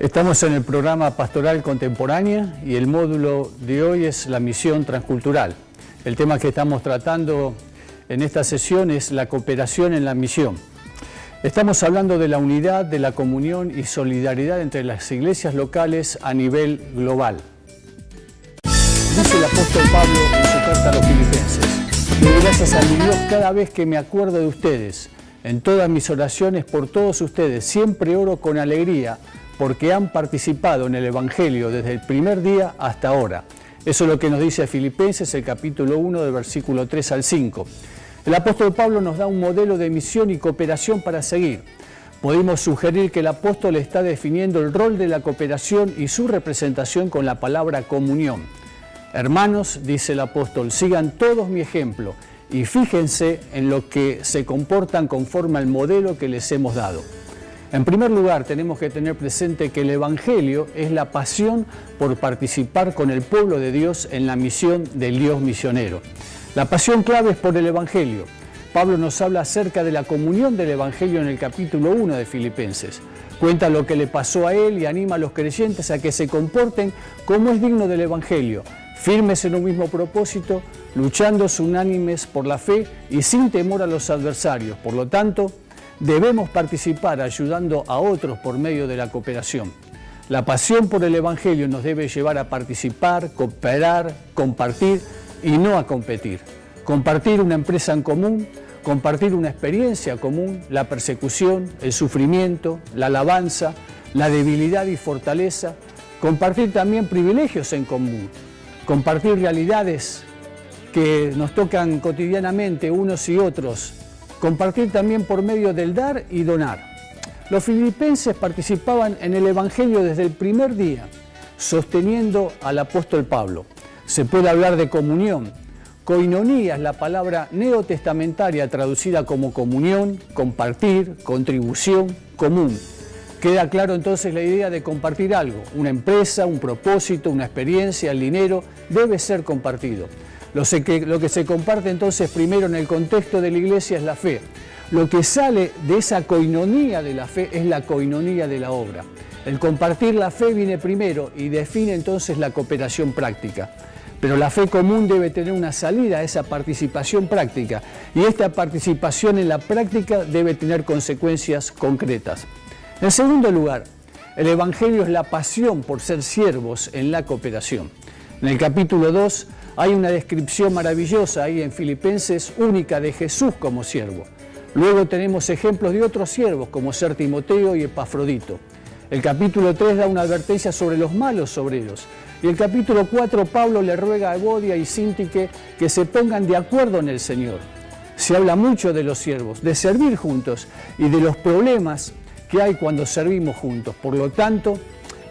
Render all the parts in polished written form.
Estamos en el programa Pastoral Contemporánea y el módulo de hoy es la misión transcultural. El tema que estamos tratando en esta sesión es la cooperación en la misión. Estamos hablando de la unidad, de la comunión y solidaridad entre las iglesias locales a nivel global. Dice el apóstol Pablo en su carta a los Filipenses: doy gracias a mi Dios cada vez que me acuerdo de ustedes. En todas mis oraciones por todos ustedes siempre oro con alegría, porque han participado en el Evangelio desde el primer día hasta ahora. Eso es lo que nos dice Filipenses, el capítulo 1, del versículo 3 al 5. El apóstol Pablo nos da un modelo de misión y cooperación para seguir. Podemos sugerir que el apóstol está definiendo el rol de la cooperación y su representación con la palabra comunión. Hermanos, dice el apóstol, sigan todos mi ejemplo y fíjense en lo que se comportan conforme al modelo que les hemos dado. En primer lugar, tenemos que tener presente que el Evangelio es la pasión por participar con el pueblo de Dios en la misión del Dios misionero. La pasión clave es por el Evangelio. Pablo nos habla acerca de la comunión del Evangelio en el capítulo 1 de Filipenses. Cuenta lo que le pasó a él y anima a los creyentes a que se comporten como es digno del Evangelio, firmes en un mismo propósito, luchando unánimes por la fe y sin temor a los adversarios. Por lo tanto, debemos participar ayudando a otros por medio de la cooperación. La pasión por el Evangelio nos debe llevar a participar, cooperar, compartir y no a competir. Compartir una empresa en común, compartir una experiencia común, la persecución, el sufrimiento, la alabanza, la debilidad y fortaleza. Compartir también privilegios en común, compartir realidades que nos tocan cotidianamente unos y otros. Compartir también por medio del dar y donar. Los filipenses participaban en el Evangelio desde el primer día, sosteniendo al apóstol Pablo. Se puede hablar de comunión. Koinonía es la palabra neotestamentaria traducida como comunión, compartir, contribución, común. Queda claro entonces la idea de compartir algo. Una empresa, un propósito, una experiencia, el dinero, debe ser compartido. Lo que se comparte entonces primero en el contexto de la iglesia es la fe. Lo que sale de esa koinonía de la fe es la koinonía de la obra. El compartir la fe viene primero y define entonces la cooperación práctica. Pero la fe común debe tener una salida a esa participación práctica y esta participación en la práctica debe tener consecuencias concretas. En segundo lugar, el Evangelio es la pasión por ser siervos en la cooperación. En el capítulo 2 hay una descripción maravillosa ahí en Filipenses única de Jesús como siervo. Luego tenemos ejemplos de otros siervos como ser Timoteo y Epafrodito. El capítulo 3 da una advertencia sobre los malos obreros. Y el capítulo 4 Pablo le ruega a Evodia y Síntique que se pongan de acuerdo en el Señor. Se habla mucho de los siervos, de servir juntos y de los problemas que hay cuando servimos juntos. Por lo tanto,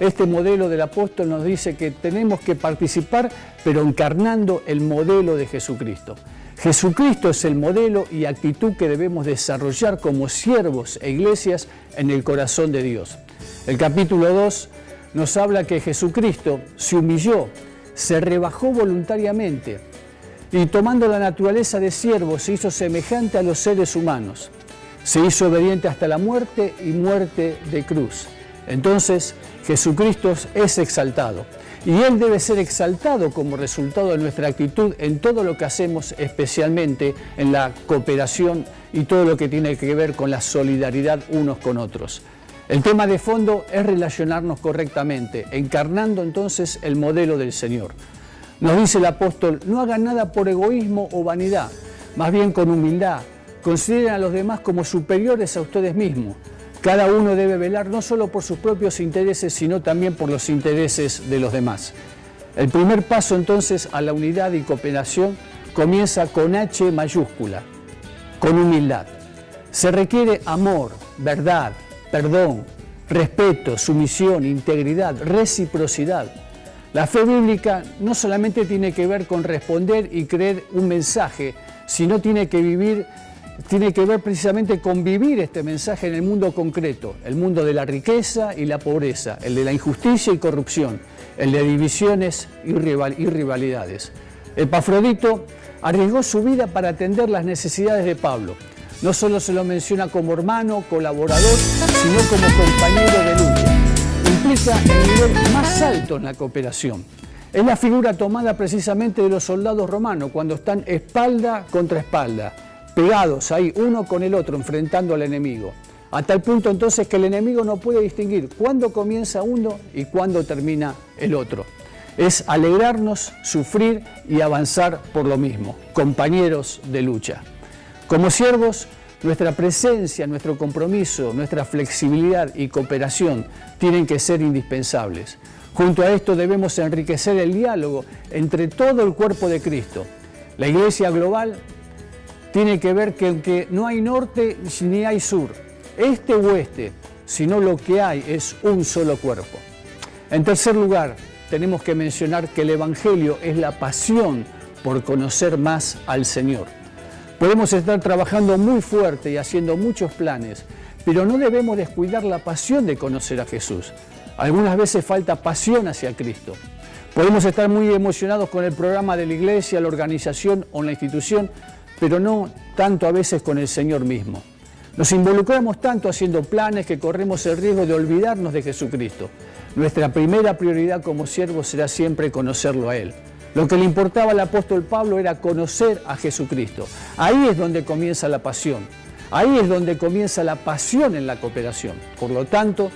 este modelo del apóstol nos dice que tenemos que participar, pero encarnando el modelo de Jesucristo. Jesucristo es el modelo y actitud que debemos desarrollar como siervos e iglesias en el corazón de Dios. El capítulo 2 nos habla que Jesucristo se humilló, se rebajó voluntariamente y tomando la naturaleza de siervo se hizo semejante a los seres humanos. Se hizo obediente hasta la muerte y muerte de cruz. Entonces, Jesucristo es exaltado y Él debe ser exaltado como resultado de nuestra actitud en todo lo que hacemos, especialmente en la cooperación y todo lo que tiene que ver con la solidaridad unos con otros. El tema de fondo es relacionarnos correctamente, encarnando entonces el modelo del Señor. Nos dice el apóstol, no hagan nada por egoísmo o vanidad, más bien con humildad. Consideren a los demás como superiores a ustedes mismos. Cada uno debe velar no solo por sus propios intereses, sino también por los intereses de los demás. El primer paso entonces a la unidad y cooperación comienza con H mayúscula, con humildad. Se requiere amor, verdad, perdón, respeto, sumisión, integridad, reciprocidad. La fe bíblica no solamente tiene que ver con responder y creer un mensaje, sino tiene que ver precisamente con vivir este mensaje en el mundo concreto, el mundo de la riqueza y la pobreza, el de la injusticia y corrupción, el de divisiones y rivalidades. Epafrodito arriesgó su vida para atender las necesidades de Pablo. No solo se lo menciona como hermano, colaborador, sino como compañero de lucha. implica el nivel más alto en la cooperación. Es la figura tomada precisamente de los soldados romanos cuando están espalda contra espalda, pegados ahí uno con el otro, enfrentando al enemigo. A tal punto entonces que el enemigo no puede distinguir cuándo comienza uno y cuándo termina el otro. Es alegrarnos, sufrir y avanzar por lo mismo, compañeros de lucha. Como siervos, nuestra presencia, nuestro compromiso, nuestra flexibilidad y cooperación tienen que ser indispensables. Junto a esto debemos enriquecer el diálogo entre todo el cuerpo de Cristo. La Iglesia global tiene que ver que aunque no hay norte ni hay sur, este u oeste, sino lo que hay es un solo cuerpo. En tercer lugar, tenemos que mencionar que el Evangelio es la pasión por conocer más al Señor. Podemos estar trabajando muy fuerte y haciendo muchos planes, pero no debemos descuidar la pasión de conocer a Jesús. Algunas veces falta pasión hacia Cristo. Podemos estar muy emocionados con el programa de la iglesia, la organización o la institución, pero no tanto a veces con el Señor mismo. Nos involucramos tanto haciendo planes que corremos el riesgo de olvidarnos de Jesucristo. Nuestra primera prioridad como siervos será siempre conocerlo a Él. Lo que le importaba al apóstol Pablo era conocer a Jesucristo. Ahí es donde comienza la pasión. Ahí es donde comienza la pasión en la cooperación. Por lo tanto,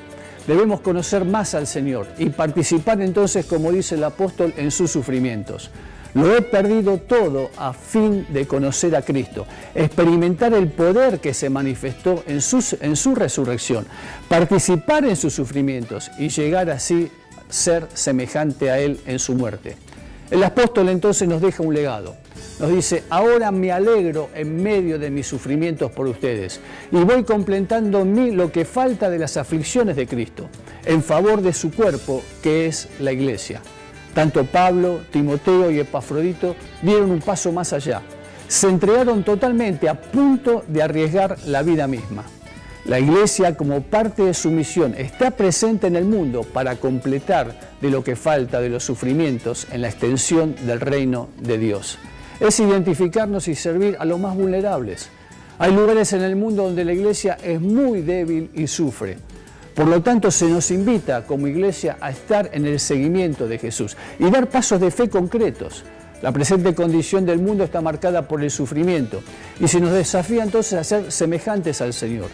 debemos conocer más al Señor y participar entonces, como dice el apóstol, en sus sufrimientos. Lo he perdido todo a fin de conocer a Cristo, experimentar el poder que se manifestó en su resurrección, participar en sus sufrimientos y llegar así a ser semejante a Él en su muerte. El apóstol entonces nos deja un legado. Nos dice, ahora me alegro en medio de mis sufrimientos por ustedes y voy completando en mí lo que falta de las aflicciones de Cristo, en favor de su cuerpo, que es la iglesia. Tanto Pablo, Timoteo y Epafrodito dieron un paso más allá. Se entregaron totalmente a punto de arriesgar la vida misma. La iglesia, como parte de su misión, está presente en el mundo para completar de lo que falta de los sufrimientos en la extensión del reino de Dios. Es identificarnos y servir a los más vulnerables. Hay lugares en el mundo donde la iglesia es muy débil y sufre. Por lo tanto, se nos invita como iglesia a estar en el seguimiento de Jesús y dar pasos de fe concretos. La presente condición del mundo está marcada por el sufrimiento y se nos desafía entonces a ser semejantes al Señor.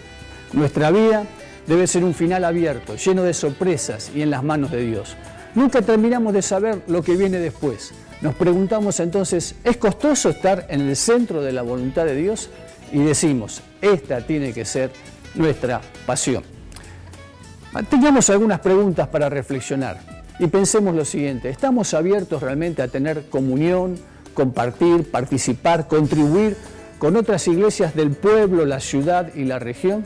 Nuestra vida debe ser un final abierto, lleno de sorpresas y en las manos de Dios. Nunca terminamos de saber lo que viene después. Nos preguntamos entonces, ¿es costoso estar en el centro de la voluntad de Dios? Y decimos, esta tiene que ser nuestra pasión. Tengamos algunas preguntas para reflexionar y pensemos lo siguiente, ¿estamos abiertos realmente a tener comunión, compartir, participar, contribuir con otras iglesias del pueblo, la ciudad y la región?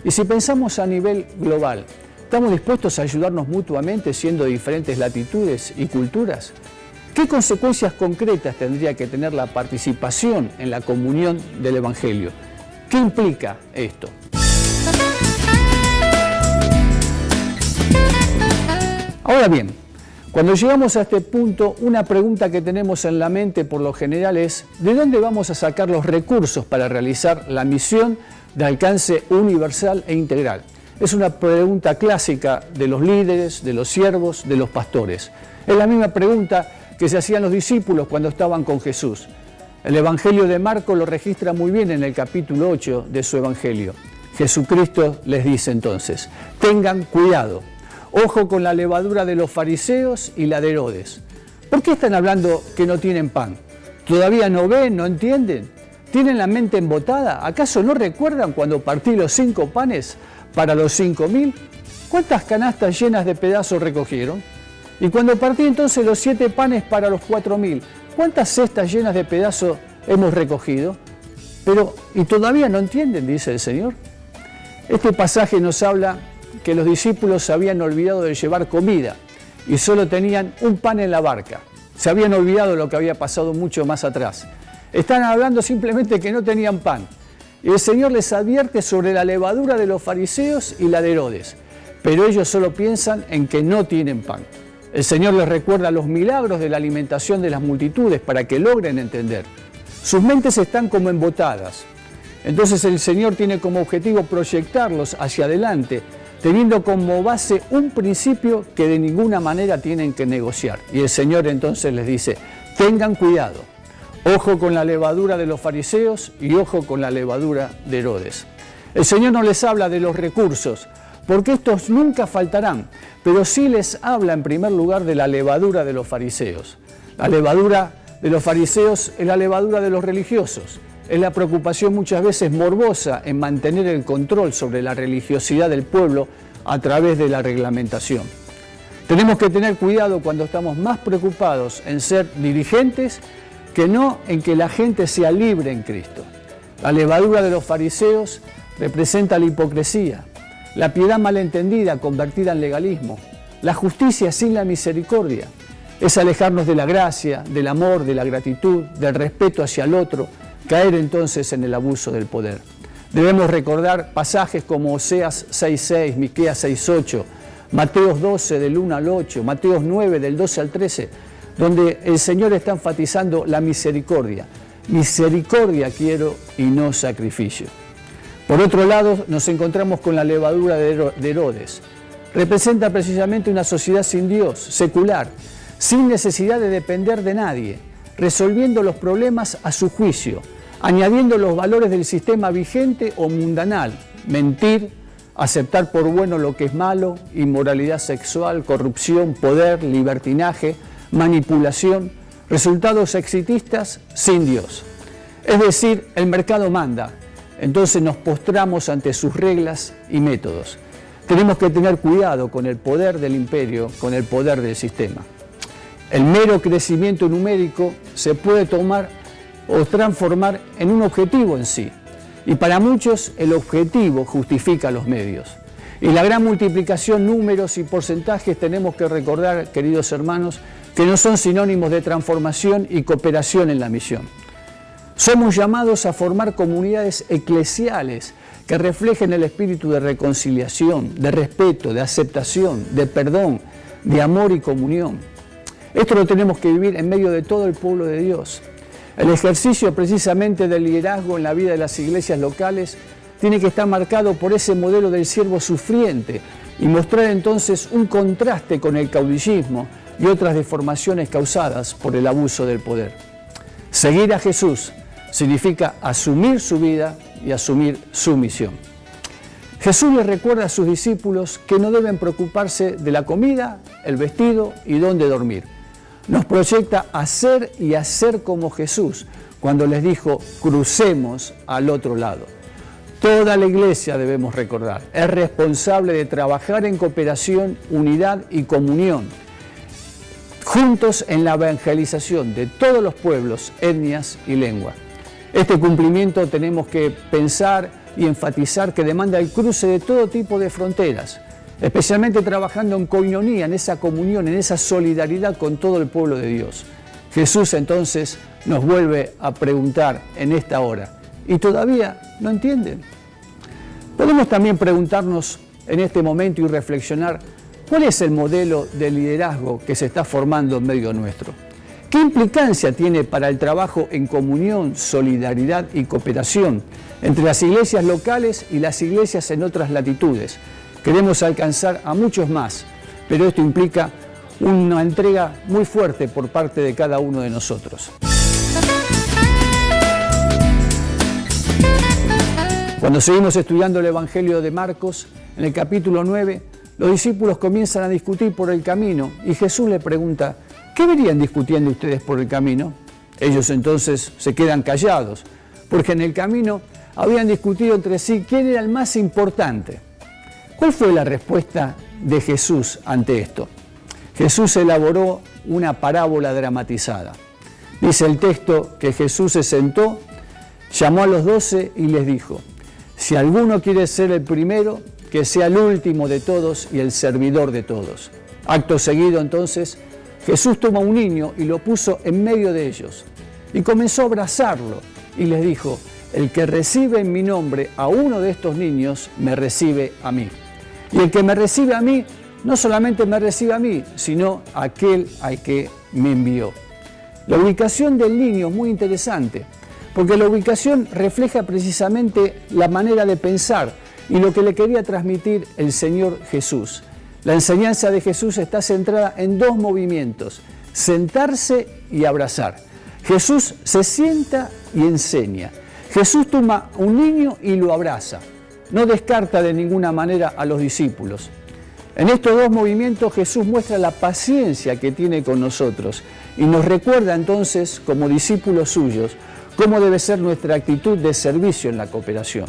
Y si pensamos a nivel global, ¿estamos dispuestos a ayudarnos mutuamente siendo de diferentes latitudes y culturas? ¿Qué consecuencias concretas tendría que tener la participación en la comunión del Evangelio? ¿Qué implica esto? Ahora bien, cuando llegamos a este punto, una pregunta que tenemos en la mente por lo general es ¿de dónde vamos a sacar los recursos para realizar la misión de alcance universal e integral? Es una pregunta clásica de los líderes, de los siervos, de los pastores. Es la misma pregunta que se hacían los discípulos cuando estaban con Jesús. El Evangelio de Marcos lo registra muy bien en el capítulo 8 de su Evangelio. Jesucristo les dice entonces, tengan cuidado. Ojo con la levadura de los fariseos y la de Herodes. ¿Por qué están hablando que no tienen pan? ¿Todavía no ven, no entienden? ¿Tienen la mente embotada? ¿Acaso no recuerdan cuando partí los 5 panes para los 5.000? ¿Cuántas canastas llenas de pedazos recogieron? Y cuando partí entonces los 7 panes para los 4.000, ¿cuántas cestas llenas de pedazos hemos recogido? Pero, ¿y todavía no entienden?, dice el Señor. Este pasaje nos habla que los discípulos se habían olvidado de llevar comida y solo tenían un pan en la barca. Se habían olvidado lo que había pasado mucho más atrás. Están hablando simplemente que no tenían pan. Y el Señor les advierte sobre la levadura de los fariseos y la de Herodes. Pero ellos solo piensan en que no tienen pan. El Señor les recuerda los milagros de la alimentación de las multitudes para que logren entender. Sus mentes están como embotadas. Entonces el Señor tiene como objetivo proyectarlos hacia adelante teniendo como base un principio que de ninguna manera tienen que negociar. Y el Señor entonces les dice, tengan cuidado, ojo con la levadura de los fariseos y ojo con la levadura de Herodes. El Señor no les habla de los recursos, porque estos nunca faltarán, pero sí les habla en primer lugar de la levadura de los fariseos. La levadura de los fariseos es la levadura de los religiosos. Es la preocupación muchas veces morbosa en mantener el control sobre la religiosidad del pueblo a través de la reglamentación. Tenemos que tener cuidado cuando estamos más preocupados en ser dirigentes que no en que la gente sea libre en Cristo. La levadura de los fariseos representa la hipocresía, la piedad malentendida convertida en legalismo, la justicia sin la misericordia. Es alejarnos de la gracia, del amor, de la gratitud, del respeto hacia el otro, caer entonces en el abuso del poder. Debemos recordar pasajes como Oseas 6:6, Miqueas 6:8, Mateos 12 del 1 al 8, Mateos 9 del 12 al 13, donde el Señor está enfatizando la misericordia. Misericordia quiero y no sacrificio. Por otro lado, nos encontramos con la levadura de Herodes. Representa precisamente una sociedad sin Dios, secular, sin necesidad de depender de nadie, resolviendo los problemas a su juicio, añadiendo los valores del sistema vigente o mundanal, mentir, aceptar por bueno lo que es malo, inmoralidad sexual, corrupción, poder, libertinaje, manipulación, resultados exitistas sin Dios. Es decir, el mercado manda, entonces nos postramos ante sus reglas y métodos. Tenemos que tener cuidado con el poder del imperio, con el poder del sistema. El mero crecimiento numérico se puede tomar o transformar en un objetivo en sí. Y para muchos el objetivo justifica los medios. Y la gran multiplicación, números y porcentajes, tenemos que recordar, queridos hermanos, que no son sinónimos de transformación y cooperación en la misión. Somos llamados a formar comunidades eclesiales que reflejen el espíritu de reconciliación, de respeto, de aceptación, de perdón, de amor y comunión. Esto lo tenemos que vivir en medio de todo el pueblo de Dios. El ejercicio precisamente del liderazgo en la vida de las iglesias locales tiene que estar marcado por ese modelo del siervo sufriente y mostrar entonces un contraste con el caudillismo y otras deformaciones causadas por el abuso del poder. Seguir a Jesús significa asumir su vida y asumir su misión. Jesús les recuerda a sus discípulos que no deben preocuparse de la comida, el vestido y dónde dormir. Nos proyecta a ser y a ser como Jesús cuando les dijo, crucemos al otro lado. Toda la iglesia, debemos recordar, es responsable de trabajar en cooperación, unidad y comunión, juntos en la evangelización de todos los pueblos, etnias y lenguas. Este cumplimiento tenemos que pensar y enfatizar que demanda el cruce de todo tipo de fronteras, especialmente trabajando en coinonía, en esa comunión, en esa solidaridad con todo el pueblo de Dios. Jesús entonces nos vuelve a preguntar en esta hora, ¿y todavía no entienden? Podemos también preguntarnos en este momento y reflexionar, ¿cuál es el modelo de liderazgo que se está formando en medio nuestro? ¿Qué implicancia tiene para el trabajo en comunión, solidaridad y cooperación entre las iglesias locales y las iglesias en otras latitudes? Queremos alcanzar a muchos más, pero esto implica una entrega muy fuerte por parte de cada uno de nosotros. Cuando seguimos estudiando el Evangelio de Marcos, en el capítulo 9, los discípulos comienzan a discutir por el camino y Jesús les pregunta, ¿qué venían discutiendo ustedes por el camino? Ellos entonces se quedan callados, porque en el camino habían discutido entre sí quién era el más importante. ¿Cuál fue la respuesta de Jesús ante esto? Jesús elaboró una parábola dramatizada. Dice el texto que Jesús se sentó, llamó a los 12 y les dijo, si alguno quiere ser el primero, que sea el último de todos y el servidor de todos. Acto seguido entonces, Jesús tomó a un niño y lo puso en medio de ellos y comenzó a abrazarlo y les dijo, el que recibe en mi nombre a uno de estos niños, me recibe a mí. Y el que me recibe a mí, no solamente me recibe a mí, sino a aquel al que me envió. La ubicación del niño es muy interesante, porque la ubicación refleja precisamente la manera de pensar y lo que le quería transmitir el Señor Jesús. La enseñanza de Jesús está centrada en dos movimientos: sentarse y abrazar. Jesús se sienta y enseña. Jesús toma un niño y lo abraza. No descarta de ninguna manera a los discípulos. En estos dos movimientos Jesús muestra la paciencia que tiene con nosotros y nos recuerda entonces, como discípulos suyos, cómo debe ser nuestra actitud de servicio en la cooperación.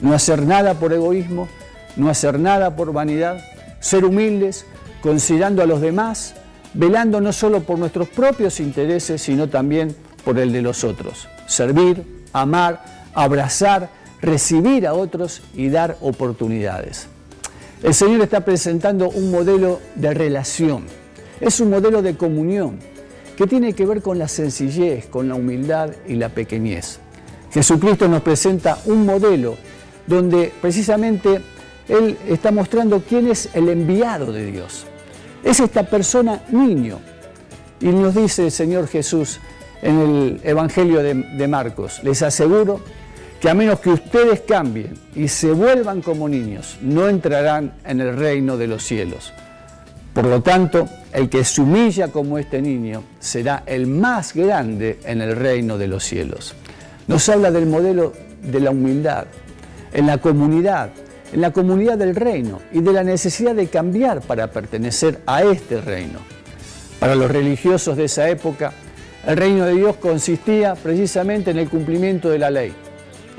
No hacer nada por egoísmo, no hacer nada por vanidad, ser humildes, considerando a los demás, velando no solo por nuestros propios intereses, sino también por el de los otros. Servir, amar, abrazar, recibir a otros y dar oportunidades. El Señor está presentando un modelo de relación, es un modelo de comunión que tiene que ver con la sencillez, con la humildad y la pequeñez. Jesucristo nos presenta un modelo donde precisamente Él está mostrando quién es el enviado de Dios. Es esta persona niño. Y nos dice el Señor Jesús en el Evangelio de Marcos: les aseguro que a menos que ustedes cambien y se vuelvan como niños, no entrarán en el reino de los cielos. Por lo tanto, el que se humilla como este niño será el más grande en el reino de los cielos. Nos habla del modelo de la humildad en la comunidad del reino y de la necesidad de cambiar para pertenecer a este reino. Para los religiosos de esa época, el reino de Dios consistía precisamente en el cumplimiento de la ley.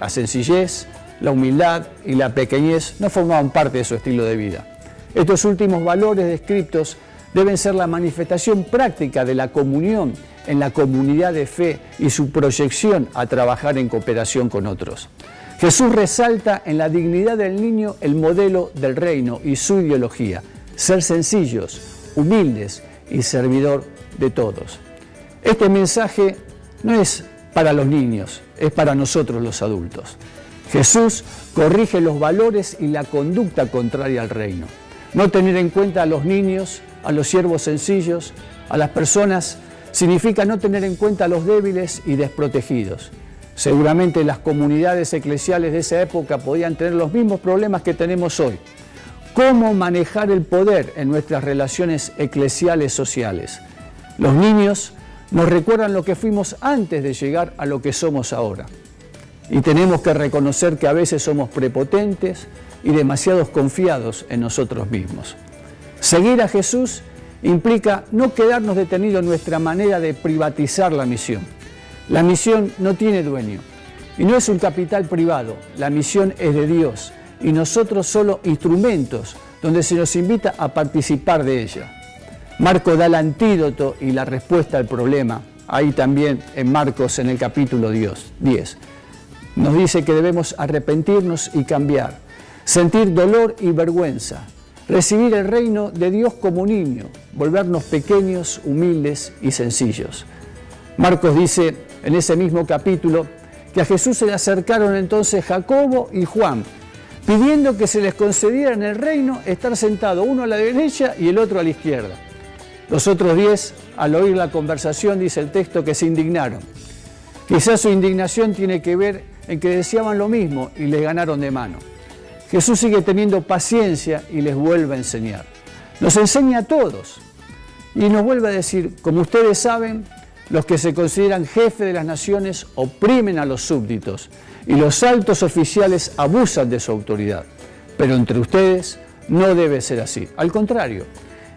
La sencillez, la humildad y la pequeñez no formaban parte de su estilo de vida. Estos últimos valores descritos deben ser la manifestación práctica de la comunión en la comunidad de fe y su proyección a trabajar en cooperación con otros. Jesús resalta en la dignidad del niño el modelo del reino y su ideología: ser sencillos, humildes y servidor de todos. Este mensaje no es para los niños, es para nosotros los adultos. Jesús corrige los valores y la conducta contraria al reino. No tener en cuenta a los niños, a los siervos sencillos, a las personas, significa no tener en cuenta a los débiles y desprotegidos. Seguramente las comunidades eclesiales de esa época podían tener los mismos problemas que tenemos hoy. ¿Cómo manejar el poder en nuestras relaciones eclesiales sociales? Los niños nos recuerdan lo que fuimos antes de llegar a lo que somos ahora. Y tenemos que reconocer que a veces somos prepotentes y demasiados confiados en nosotros mismos. Seguir a Jesús implica no quedarnos detenidos en nuestra manera de privatizar la misión. La misión no tiene dueño y no es un capital privado. La misión es de Dios y nosotros solo instrumentos donde se nos invita a participar de ella. Marcos da el antídoto y la respuesta al problema, ahí también en Marcos en el capítulo 10. Nos dice que debemos arrepentirnos y cambiar, sentir dolor y vergüenza, recibir el reino de Dios como niño, volvernos pequeños, humildes y sencillos. Marcos dice en ese mismo capítulo que a Jesús se le acercaron entonces Jacobo y Juan, pidiendo que se les concediera en el reino estar sentado uno a la derecha y el otro a la izquierda. Los otros 10, al oír la conversación, dice el texto, que se indignaron. Quizás su indignación tiene que ver en que deseaban lo mismo y les ganaron de mano. Jesús sigue teniendo paciencia y les vuelve a enseñar. Nos enseña a todos y nos vuelve a decir: como ustedes saben, los que se consideran jefes de las naciones oprimen a los súbditos y los altos oficiales abusan de su autoridad. Pero entre ustedes no debe ser así. Al contrario,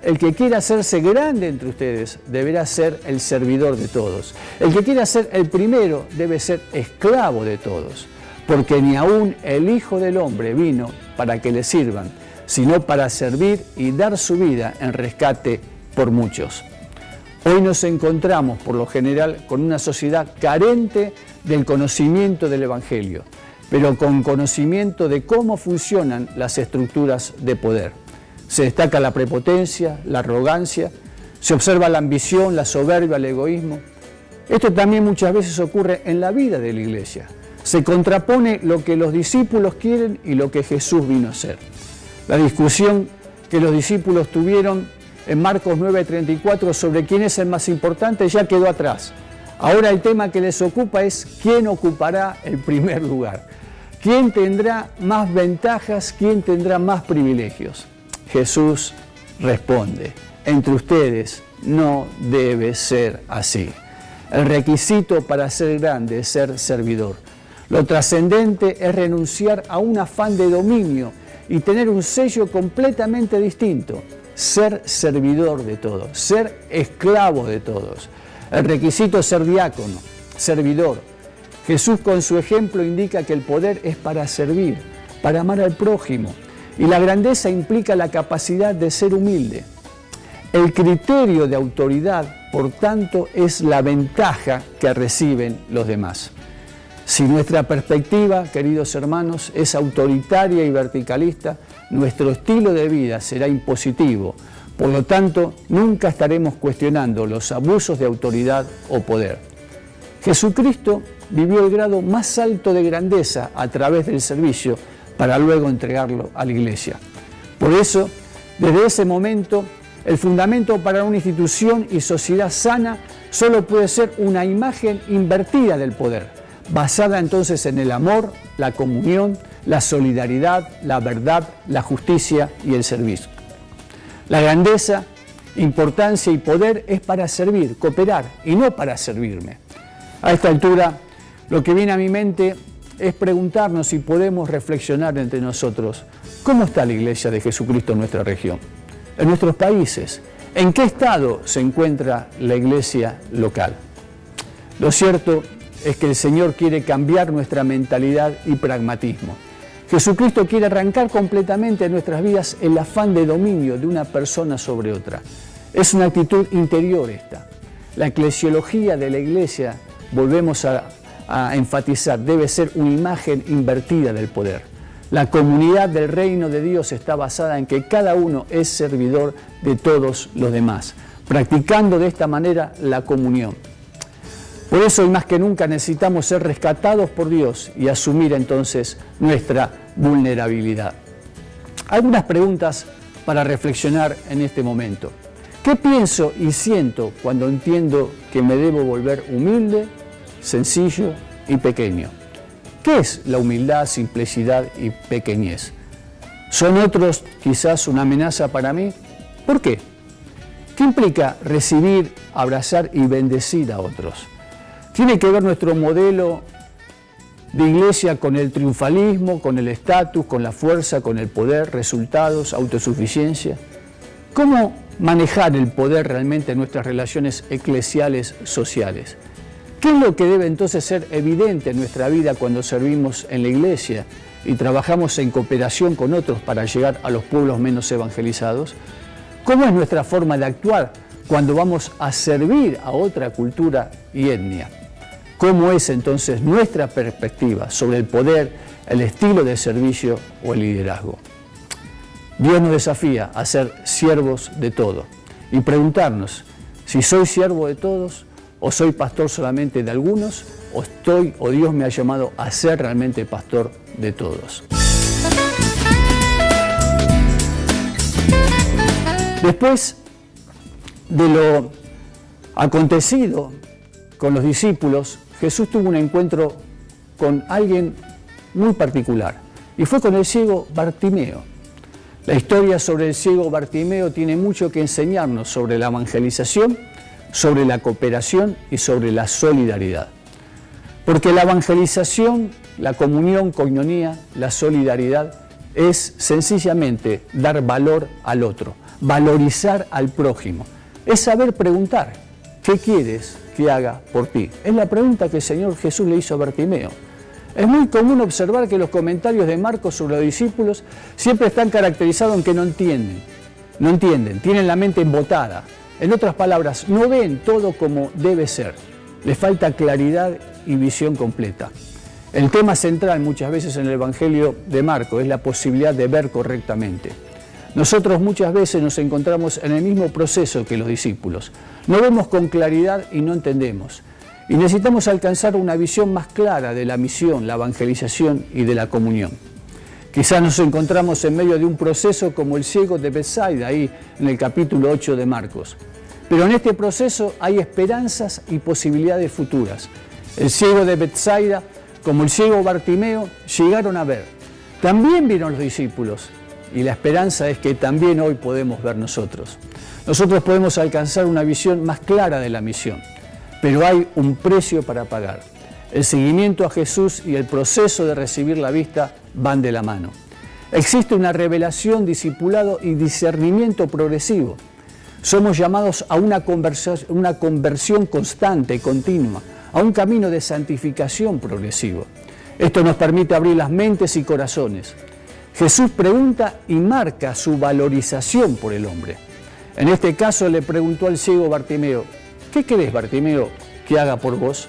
el que quiera hacerse grande entre ustedes deberá ser el servidor de todos. El que quiera ser el primero debe ser esclavo de todos. Porque ni aún el Hijo del Hombre vino para que le sirvan, sino para servir y dar su vida en rescate por muchos. Hoy nos encontramos, por lo general, con una sociedad carente del conocimiento del Evangelio, pero con conocimiento de cómo funcionan las estructuras de poder. Se destaca la prepotencia, la arrogancia, se observa la ambición, la soberbia, el egoísmo. Esto también muchas veces ocurre en la vida de la iglesia. Se contrapone lo que los discípulos quieren y lo que Jesús vino a hacer. La discusión que los discípulos tuvieron en Marcos 9:34 sobre quién es el más importante ya quedó atrás. Ahora el tema que les ocupa es quién ocupará el primer lugar. ¿Quién tendrá más ventajas? ¿Quién tendrá más privilegios? Jesús responde, entre ustedes no debe ser así. El requisito para ser grande es ser servidor. Lo trascendente es renunciar a un afán de dominio y tener un sello completamente distinto. Ser servidor de todos, ser esclavo de todos. El requisito es ser diácono, servidor. Jesús con su ejemplo indica que el poder es para servir, para amar al prójimo. Y la grandeza implica la capacidad de ser humilde. El criterio de autoridad, por tanto, es la ventaja que reciben los demás. Si nuestra perspectiva, queridos hermanos, es autoritaria y verticalista, nuestro estilo de vida será impositivo. Por lo tanto, nunca estaremos cuestionando los abusos de autoridad o poder. Jesucristo vivió el grado más alto de grandeza a través del servicio para luego entregarlo a la Iglesia. Por eso, desde ese momento, el fundamento para una institución y sociedad sana solo puede ser una imagen invertida del poder, basada entonces en el amor, la comunión, la solidaridad, la verdad, la justicia y el servicio. La grandeza, importancia y poder es para servir, cooperar y no para servirme. A esta altura, lo que viene a mi mente es preguntarnos si podemos reflexionar entre nosotros, ¿cómo está la Iglesia de Jesucristo en nuestra región? En nuestros países, ¿en qué estado se encuentra la iglesia local? Lo cierto es que el Señor quiere cambiar nuestra mentalidad y pragmatismo. Jesucristo quiere arrancar completamente de nuestras vidas el afán de dominio de una persona sobre otra. Es una actitud interior esta. La eclesiología de la iglesia, volvemos a enfatizar, debe ser una imagen invertida del poder. La comunidad del reino de Dios está basada en que cada uno es servidor de todos los demás, practicando de esta manera la comunión. Por eso, y más que nunca, necesitamos ser rescatados por Dios y asumir entonces nuestra vulnerabilidad. Algunas preguntas para reflexionar en este momento. ¿Qué pienso y siento cuando entiendo que me debo volver humilde, sencillo y pequeño? ¿Qué es la humildad, simplicidad y pequeñez? ¿Son otros quizás una amenaza para mí? ¿Por qué? ¿Qué implica recibir, abrazar y bendecir a otros? ¿Tiene que ver nuestro modelo de iglesia con el triunfalismo, con el estatus, con la fuerza, con el poder, resultados, autosuficiencia? ¿Cómo manejar el poder realmente en nuestras relaciones eclesiales, sociales? ¿Qué es lo que debe entonces ser evidente en nuestra vida cuando servimos en la iglesia y trabajamos en cooperación con otros para llegar a los pueblos menos evangelizados? ¿Cómo es nuestra forma de actuar cuando vamos a servir a otra cultura y etnia? ¿Cómo es entonces nuestra perspectiva sobre el poder, el estilo de servicio o el liderazgo? Dios nos desafía a ser siervos de todo y preguntarnos si soy siervo de todos o soy pastor solamente de algunos, o Dios me ha llamado a ser realmente pastor de todos. Después de lo acontecido con los discípulos, Jesús tuvo un encuentro con alguien muy particular, y fue con el ciego Bartimeo. La historia sobre el ciego Bartimeo tiene mucho que enseñarnos sobre la evangelización, sobre la cooperación y sobre la solidaridad. Porque la evangelización, la comunión, coinonía, la solidaridad es sencillamente dar valor al otro, valorizar al prójimo. Es saber preguntar, ¿qué quieres que haga por ti? Es la pregunta que el Señor Jesús le hizo a Bartimeo. Es muy común observar que los comentarios de Marcos sobre los discípulos siempre están caracterizados en que no entienden, tienen la mente embotada. En otras palabras, no ven todo como debe ser. Les falta claridad y visión completa. El tema central muchas veces en el Evangelio de Marcos es la posibilidad de ver correctamente. Nosotros muchas veces nos encontramos en el mismo proceso que los discípulos. No vemos con claridad y no entendemos. Y necesitamos alcanzar una visión más clara de la misión, la evangelización y de la comunión. Quizás nos encontramos en medio de un proceso como el ciego de Betsaida, ahí en el capítulo 8 de Marcos. Pero en este proceso hay esperanzas y posibilidades futuras. El ciego de Betsaida como el ciego Bartimeo, llegaron a ver. También vieron los discípulos y la esperanza es que también hoy podemos ver nosotros. Nosotros podemos alcanzar una visión más clara de la misión, pero hay un precio para pagar. El seguimiento a Jesús y el proceso de recibir la vista van de la mano. Existe una revelación, discipulado y discernimiento progresivo. Somos llamados a una conversión constante y continua, a un camino de santificación progresivo. Esto nos permite abrir las mentes y corazones. Jesús pregunta y marca su valorización por el hombre. En este caso le preguntó al ciego Bartimeo, ¿qué querés, Bartimeo, que haga por vos?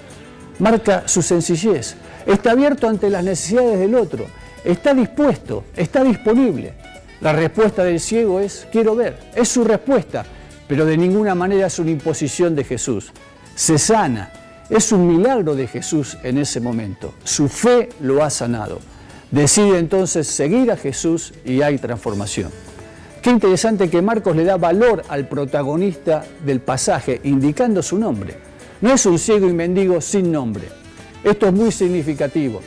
Marca su sencillez. Está abierto ante las necesidades del otro. Está dispuesto, está disponible. La respuesta del ciego es, quiero ver. Es su respuesta, pero de ninguna manera es una imposición de Jesús. Se sana. Es un milagro de Jesús en ese momento. Su fe lo ha sanado. Decide entonces seguir a Jesús y hay transformación. Qué interesante que Marcos le da valor al protagonista del pasaje, indicando su nombre. No es un ciego y mendigo sin nombre. Esto es muy significativo.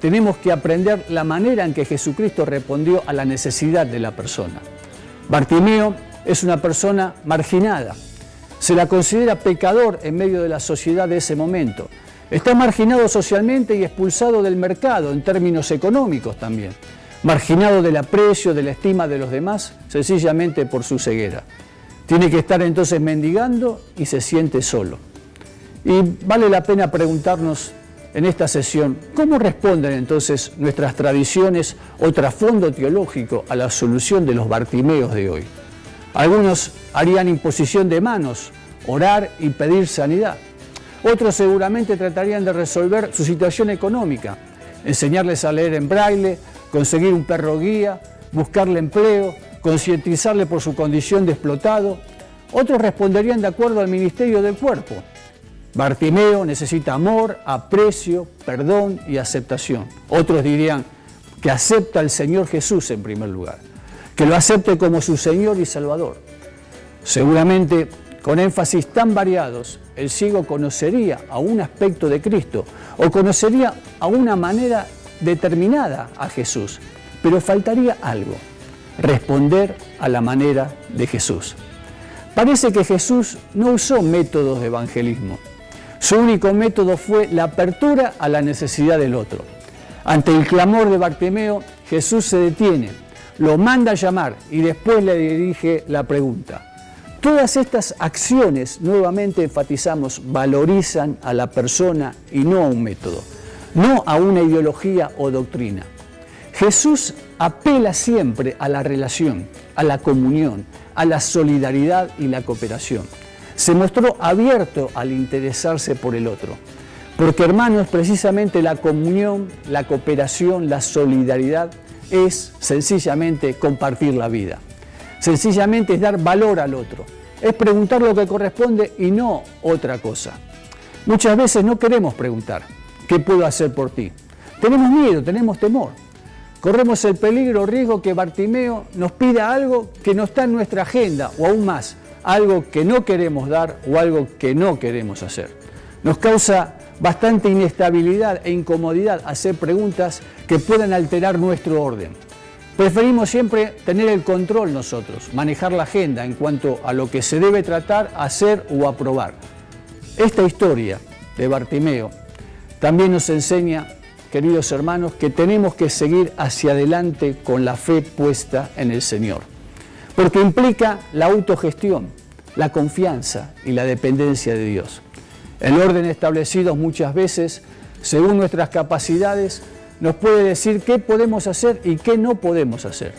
Tenemos que aprender la manera en que Jesucristo respondió a la necesidad de la persona. Bartimeo es una persona marginada. Se la considera pecador en medio de la sociedad de ese momento. Está marginado socialmente y expulsado del mercado en términos económicos también. Marginado del aprecio, de la estima de los demás, sencillamente por su ceguera. Tiene que estar entonces mendigando y se siente solo. Y vale la pena preguntarnos en esta sesión, ¿cómo responden entonces nuestras tradiciones o trasfondo teológico a la solución de los Bartimeos de hoy? Algunos harían imposición de manos, orar y pedir sanidad. Otros seguramente tratarían de resolver su situación económica, enseñarles a leer en braille, conseguir un perro guía, buscarle empleo, concientizarle por su condición de explotado. Otros responderían de acuerdo al ministerio del cuerpo. Bartimeo necesita amor, aprecio, perdón y aceptación. Otros dirían que acepta al Señor Jesús en primer lugar, que lo acepte como su Señor y Salvador. Seguramente, con énfasis tan variados, el ciego conocería a un aspecto de Cristo o conocería a una manera determinada a Jesús, pero faltaría algo, responder a la manera de Jesús. Parece que Jesús no usó métodos de evangelismo. Su único método fue la apertura a la necesidad del otro. Ante el clamor de Bartimeo, Jesús se detiene, lo manda a llamar y después le dirige la pregunta. Todas estas acciones, nuevamente enfatizamos, valorizan a la persona y no a un método, no a una ideología o doctrina. Jesús apela siempre a la relación, a la comunión, a la solidaridad y la cooperación. Se mostró abierto al interesarse por el otro. Porque, hermanos, precisamente la comunión, la cooperación, la solidaridad es sencillamente compartir la vida. Sencillamente es dar valor al otro. Es preguntar lo que corresponde y no otra cosa. Muchas veces no queremos preguntar, ¿qué puedo hacer por ti? Tenemos miedo, tenemos temor. Corremos el peligro o riesgo que Bartimeo nos pida algo que no está en nuestra agenda o aún más, algo que no queremos dar o algo que no queremos hacer. Nos causa bastante inestabilidad e incomodidad hacer preguntas que puedan alterar nuestro orden. Preferimos siempre tener el control nosotros, manejar la agenda en cuanto a lo que se debe tratar, hacer o aprobar. Esta historia de Bartimeo también nos enseña, queridos hermanos, que tenemos que seguir hacia adelante con la fe puesta en el Señor. Porque implica la autogestión, la confianza y la dependencia de Dios. El orden establecido muchas veces, según nuestras capacidades, nos puede decir qué podemos hacer y qué no podemos hacer.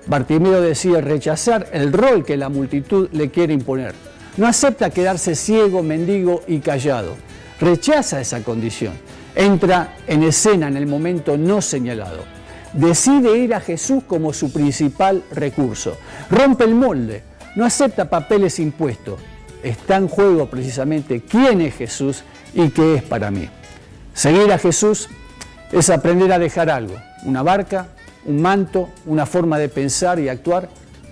Bartimeo decide rechazar el rol que la multitud le quiere imponer. No acepta quedarse ciego, mendigo y callado. Rechaza esa condición. Entra en escena en el momento no señalado. Decide ir a Jesús como su principal recurso. Rompe el molde, no acepta papeles impuestos. Está en juego precisamente quién es Jesús y qué es para mí. Seguir a Jesús es aprender a dejar algo, una barca, un manto, una forma de pensar y actuar.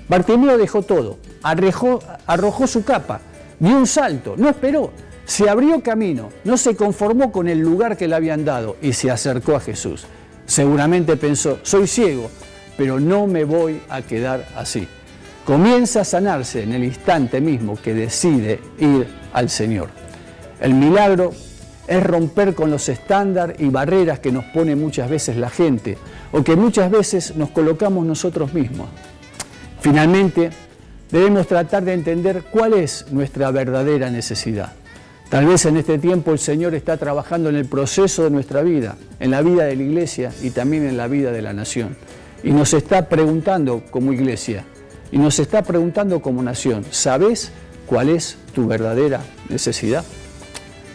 Bartimeo dejó todo, arrojó su capa, dio un salto, no esperó, Se abrió camino, no se conformó con el lugar que le habían dado y se acercó a Jesús. Seguramente pensó, soy ciego, pero no me voy a quedar así. Comienza a sanarse en el instante mismo que decide ir al Señor. El milagro es romper con los estándares y barreras que nos pone muchas veces la gente o que muchas veces nos colocamos nosotros mismos. Finalmente, debemos tratar de entender cuál es nuestra verdadera necesidad. Tal vez en este tiempo el Señor está trabajando en el proceso de nuestra vida, en la vida de la iglesia y también en la vida de la nación. Y nos está preguntando como iglesia, y nos está preguntando como nación, ¿sabes cuál es tu verdadera necesidad?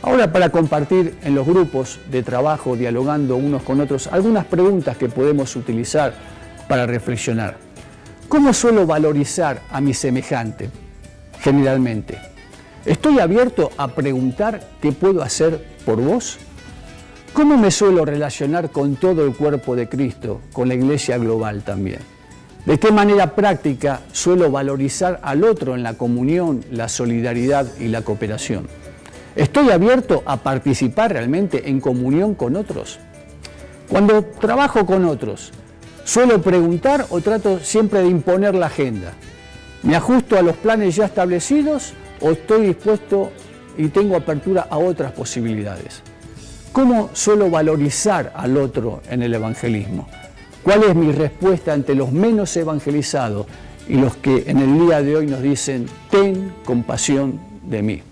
Ahora, para compartir en los grupos de trabajo, dialogando unos con otros, algunas preguntas que podemos utilizar para reflexionar. ¿Cómo suelo valorizar a mi semejante? Generalmente, ¿estoy abierto a preguntar qué puedo hacer por vos? ¿Cómo me suelo relacionar con todo el cuerpo de Cristo, con la iglesia global también? ¿De qué manera práctica suelo valorizar al otro en la comunión, la solidaridad y la cooperación? ¿Estoy abierto a participar realmente en comunión con otros? Cuando trabajo con otros, ¿suelo preguntar o trato siempre de imponer la agenda? ¿Me ajusto a los planes ya establecidos o estoy dispuesto y tengo apertura a otras posibilidades? ¿Cómo suelo valorizar al otro en el evangelismo? ¿Cuál es mi respuesta ante los menos evangelizados y los que en el día de hoy nos dicen, ten compasión de mí?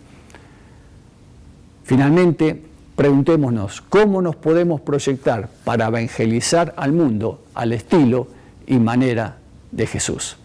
Finalmente, preguntémonos, ¿cómo nos podemos proyectar para evangelizar al mundo al estilo y manera de Jesús?